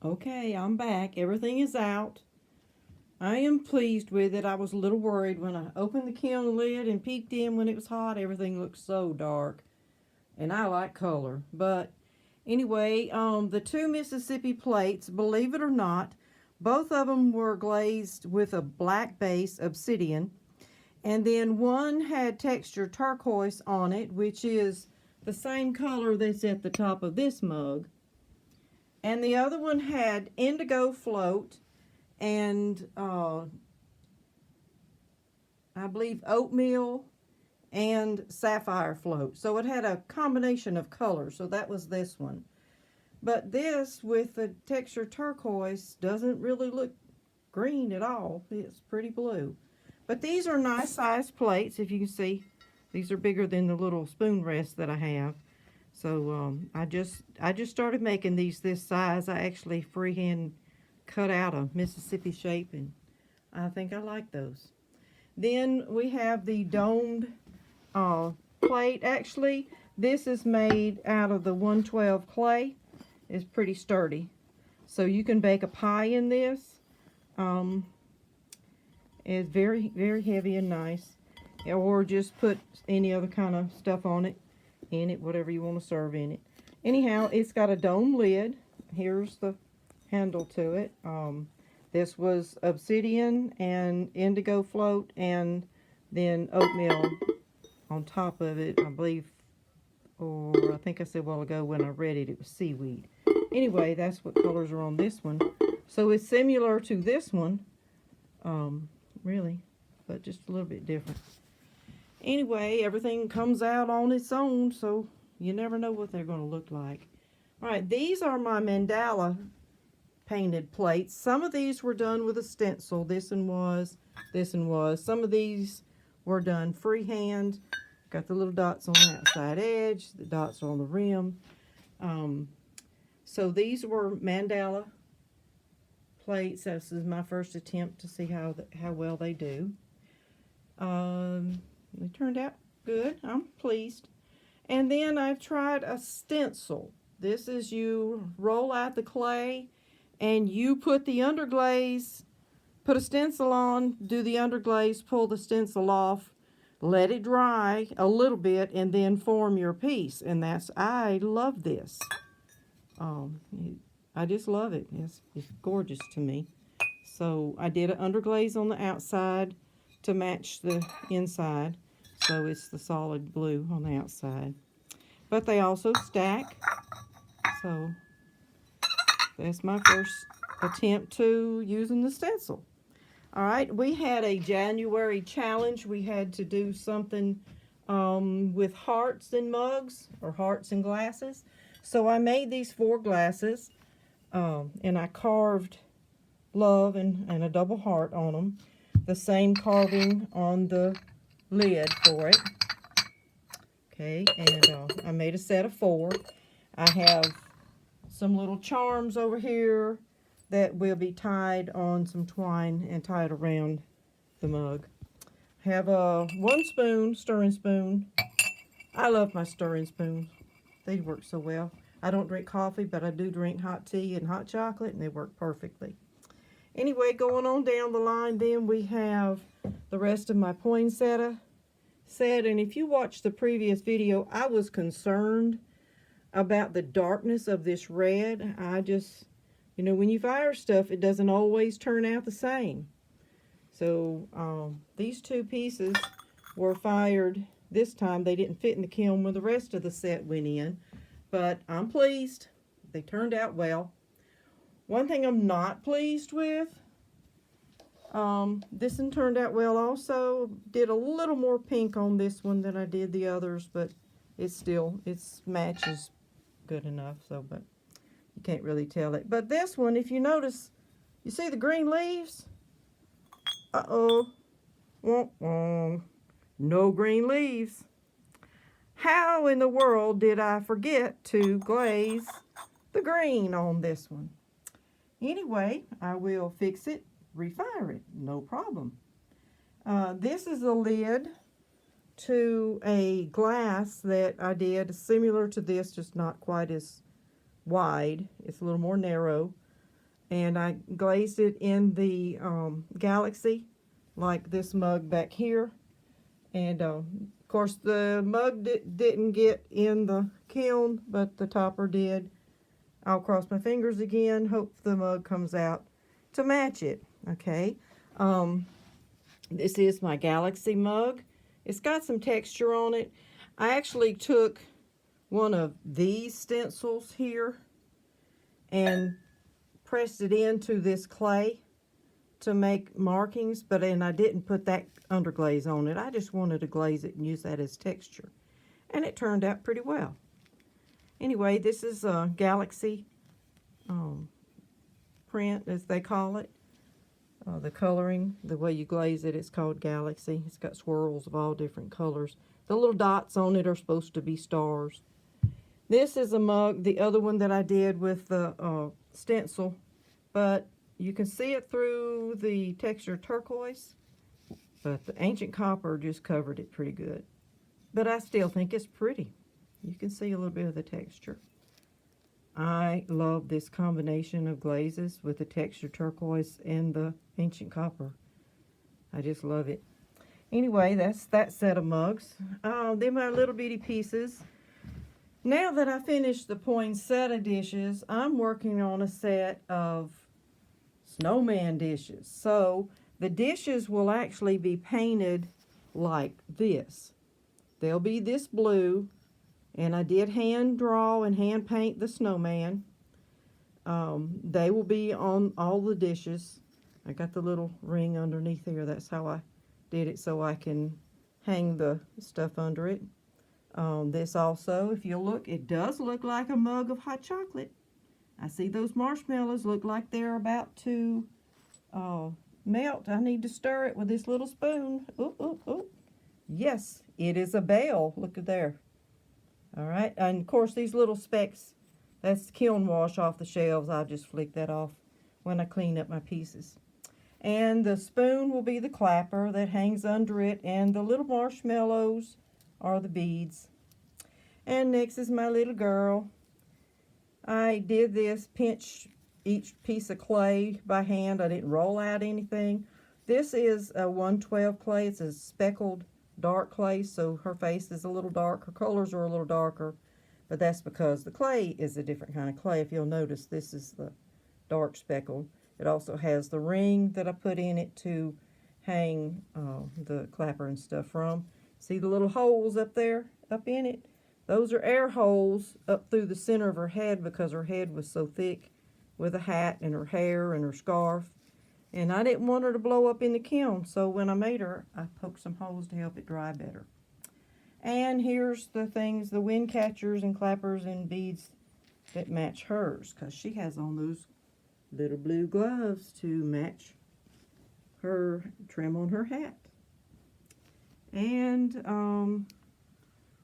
Okay, I'm back. Everything is out. I am pleased with it. I was a little worried when I opened the kiln lid and peeked in when it was hot. Everything looked so dark. And I like color. But anyway, the two Mississippi plates, believe it or not, both of them were glazed with a black base obsidian. And then one had textured turquoise on it, which is the same color that's at the top of this mug. And the other one had indigo float and I believe oatmeal and sapphire float. So it had a combination of colors. So that was this one. But this with the texture turquoise doesn't really look green at all. It's pretty blue. But these are nice sized plates. If you can see, these are bigger than the little spoon rest that I have. So I just started making these this size. I actually freehand cut out a Mississippi shape, and I think I like those. Then we have the domed plate. Actually, this is made out of the 112 clay. It's pretty sturdy. So you can bake a pie in this. It's very, very heavy and nice. Or just put any other kind of stuff on it, whatever you want to serve in it. Anyhow, it's got a dome lid. Here's the handle to it. This was obsidian and indigo float, and then oatmeal on top of it, I believe, or I think I said a while ago when I read it, it was seaweed. Anyway, that's what colors are on this one. So it's similar to this one, really, but just a little bit different. Anyway, everything comes out on its own, so you never know what they're going to look like. All right, these are my mandala painted plates. Some of these were done with a stencil. This one was. Some of these were done freehand. Got the little dots on the outside edge. The dots are on the rim. So these were mandala plates. This is my first attempt to see how well they do. They turned out good. I'm pleased. And then I've tried a stencil. This is you roll out the clay and you put the underglaze, put a stencil on, do the underglaze, pull the stencil off, let it dry a little bit, and then form your piece. And I love this. I just love it. It's gorgeous to me. So I did an underglaze on the outside to match the inside. So it's the solid blue on the outside. But they also stack. So that's my first attempt to using the stencil. All right, we had a January challenge. We had to do something with hearts and mugs, or hearts and glasses. So I made these 4 glasses, and I carved love and a double heart on them. The same carving on the lid for it. Okay, and I made a set of 4. I have some little charms over here that will be tied on some twine and tied around the mug. I have one spoon, stirring spoon. I love my stirring spoons. They work so well. I don't drink coffee, but I do drink hot tea and hot chocolate, and they work perfectly. Anyway, going on down the line, then we have the rest of my poinsettia set. And if you watched the previous video, I was concerned about the darkness of this red. I just, when you fire stuff, it doesn't always turn out the same. So these 2 pieces were fired this time. They didn't fit in the kiln where the rest of the set went in, but I'm pleased. They turned out well. One thing I'm not pleased with, this one turned out well also. Did a little more pink on this one than I did the others, but it's matches good enough, so, but you can't really tell it. But this one, if you notice, you see the green leaves? Uh-oh. No green leaves. How in the world did I forget to glaze the green on this one? Anyway, I will fix it, refire it, no problem. This is a lid to a glass that I did similar to this, just not quite as wide. It's a little more narrow. And I glazed it in the Galaxy, like this mug back here. And of course the mug didn't get in the kiln, but the topper did. I'll cross my fingers again, hope the mug comes out to match it. Okay, this is my Galaxy mug. It's got some texture on it. I actually took one of these stencils here and pressed it into this clay to make markings, and I didn't put that underglaze on it. I just wanted to glaze it and use that as texture. And it turned out pretty well. Anyway, this is a Galaxy print, as they call it. The coloring, the way you glaze it, it's called Galaxy. It's got swirls of all different colors. The little dots on it are supposed to be stars. This is a mug, the other one that I did with the stencil, but you can see it through the texture turquoise, but the ancient copper just covered it pretty good. But I still think it's pretty. You can see a little bit of the texture. I love this combination of glazes with the texture turquoise and the ancient copper. I just love it. Anyway, that's that set of mugs. They're my little bitty pieces. Now that I finished the poinsettia dishes, I'm working on a set of snowman dishes. So the dishes will actually be painted like this. They'll be this blue, and I did hand draw and hand paint the snowman. They will be on all the dishes. I got the little ring underneath here. That's how I did it, so I can hang the stuff under it. This also, if you look, it does look like a mug of hot chocolate. I see those marshmallows look like they're about to melt. I need to stir it with this little spoon. Oop, oop, oop. Yes, it is a bell. Look at there. All right, and of course these little specks, that's kiln wash off the shelves. I'll just flick that off when I clean up my pieces. And the spoon will be the clapper that hangs under it, and the little marshmallows are the beads. And next is my little girl. I did this, pinch each piece of clay by hand. I didn't roll out anything. This is a 112 clay. It's a speckled dark clay, so her face is a little dark. Her colors are a little darker, but that's because the clay is a different kind of clay. If you'll notice, this is the dark speckled. It also has the ring that I put in it to hang the clapper and stuff from. See the little holes up there, up in it? Those are air holes up through the center of her head because her head was so thick with a hat and her hair and her scarf. And I didn't want her to blow up in the kiln, so when I made her, I poked some holes to help it dry better. And here's the things, the wind catchers and clappers and beads that match hers, because she has on those little blue gloves to match her trim on her hat. And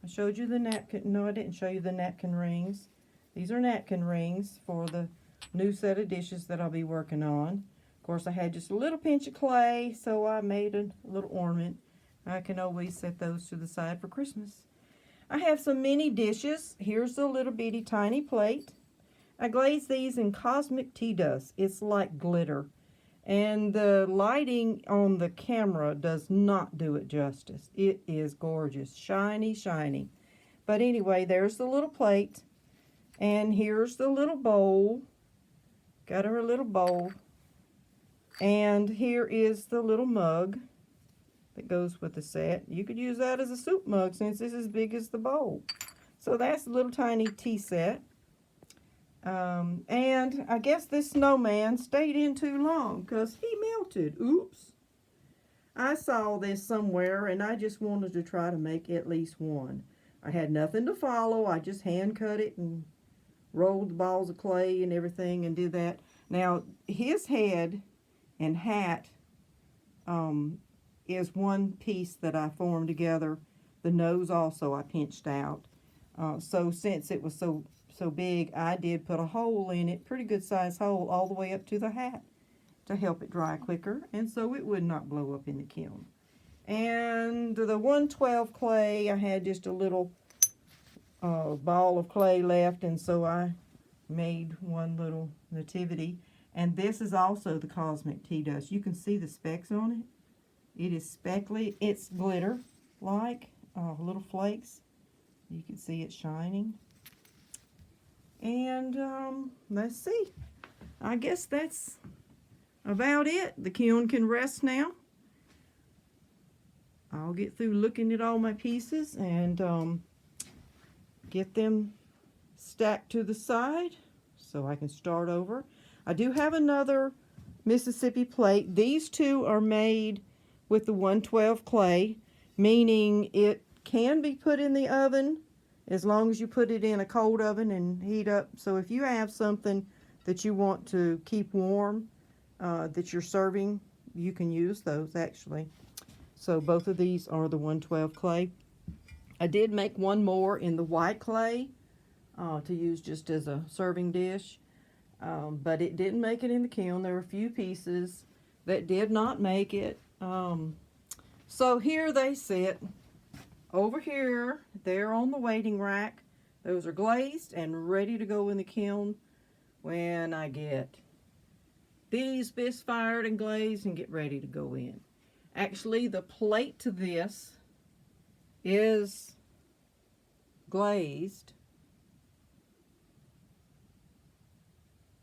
I showed you the napkin. No, I didn't show you the napkin rings. These are napkin rings for the new set of dishes that I'll be working on. Of course, I had just a little pinch of clay, so I made a little ornament. I can always set those to the side for Christmas. I have some mini dishes. Here's a little bitty tiny plate. I glazed these in cosmic tea dust. It's like glitter. And the lighting on the camera does not do it justice. It is gorgeous. Shiny, shiny. But anyway, there's the little plate. And here's the little bowl. Got her a little bowl. And here is the little mug that goes with the set. You could use that as a soup mug since it's as big as the bowl. So that's the little tiny tea set. And I guess this snowman stayed in too long because he melted. Oops. I saw this somewhere and I just wanted to try to make at least one. I had nothing to follow. I just hand cut it and rolled the balls of clay and everything and did that. Now, his head and hat is one piece that I formed together. The nose also I pinched out. So since it was so big, I did put a hole in it, pretty good size hole, all the way up to the hat to help it dry quicker, and so it would not blow up in the kiln. And the 112 clay, I had just a little ball of clay left, and so I made one little nativity. And this is also the Cosmic Tea Dust. You can see the specks on it. It is speckly. It's glitter-like, little flakes. You can see it shining. And let's see. I guess that's about it. The kiln can rest now. I'll get through looking at all my pieces and get them stacked to the side so I can start over. I do have another Mississippi plate. These two are made with the 112 clay, meaning it can be put in the oven as long as you put it in a cold oven and heat up. So if you have something that you want to keep warm that you're serving, you can use those actually. So both of these are the 112 clay. I did make one more in the white clay to use just as a serving dish, but it didn't make it in the kiln. There were a few pieces that did not make it. So here they sit. Over here, they're on the waiting rack. Those are glazed and ready to go in the kiln when I get these bits fired and glazed and get ready to go in. Actually, the plate to this is glazed.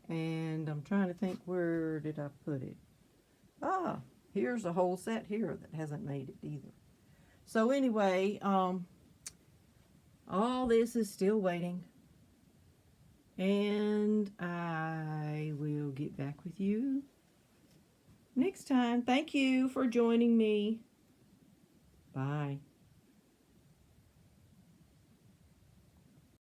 And I'm trying to think, where did I put it? Ah, here's a whole set here that hasn't made it either. So anyway, all this is still waiting. And I will get back with you next time. Thank you for joining me. Bye.